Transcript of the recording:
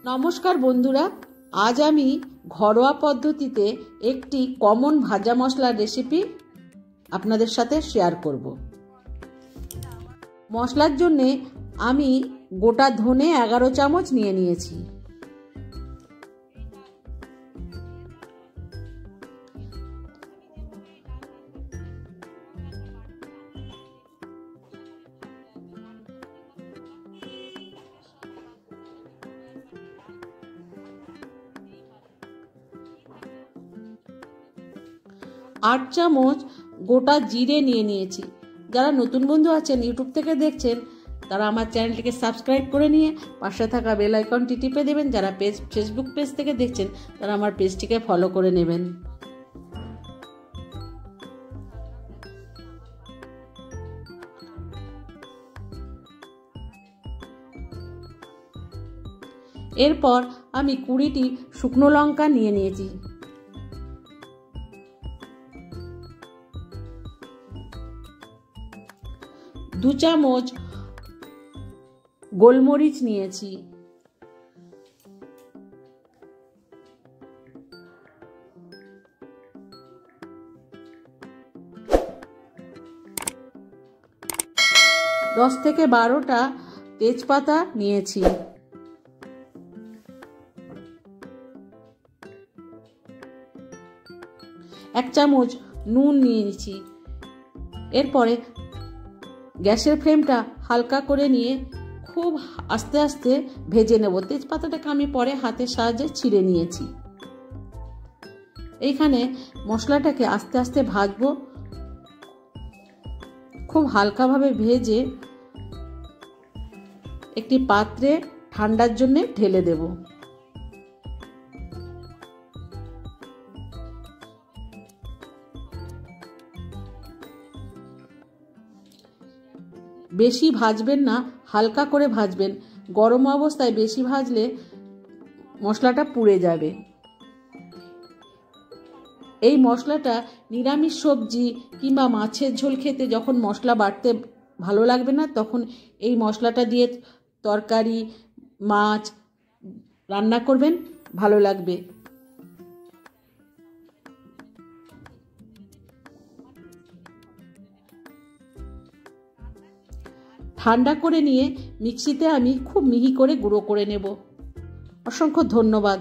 নমস্কার বন্ধুরা, আজ আমি ঘরোয়া পদ্ধতিতে একটি কমন ভাজা মশলার রেসিপি আপনাদের সাথে শেয়ার করব। মশলার জন্য আমি গোটা ধনে 11 চামচ নিয়ে নিয়েছি। আট চামচ গোটা জিরে নিয়ে নিয়েছি। যারা নতুন বন্ধু আছেন, ইউটিউব থেকে দেখছেন, তারা আমার চ্যানেলটিকে সাবস্ক্রাইব করে নিয়ে পাশে থাকা বেল আইকনটি টিপে দেবেন। যারা ফেসবুক পেজ থেকে দেখছেন, তারা আমার পেজটিকে ফলো করে নেবেন। এরপর আমি 20টি শুকনো লঙ্কা নিয়ে নিয়েছি। দু চামচ গোলমরিচ নিয়েছি। দশ থেকে 12টা তেজপাতা নিয়েছি। এক চামচ নুন নিয়েছি। এরপরে গ্যাসের ফ্লেমটা হালকা করে নিয়ে খুব আস্তে আস্তে ভেজে নেব। তেজপাতাটাকে আমি পরে হাতের সাহায্যে ছিঁড়ে নিয়েছি। এইখানে মশলাটাকে আস্তে আস্তে ভাজবো। খুব হালকাভাবে ভেজে একটি পাত্রে ঠান্ডার জন্য ঢেলে দেব। বেশি ভাজবেন না, হালকা করে ভাজবেন। গরম অবস্থায় বেশি ভাজলে মশলাটা পুড়ে যাবে। এই মশলাটা নিরামিষ সবজি কিংবা মাছের ঝোল খেতে যখন মশলা বাটতে ভালো লাগবে না, তখন এই মশলাটা দিয়ে তরকারি, মাছ রান্না করবেন, ভালো লাগবে। ঠান্ডা করে নিয়ে মিক্সিতে আমি খুব মিহি করে গুঁড়ো করে নেব। অসংখ্য ধন্যবাদ।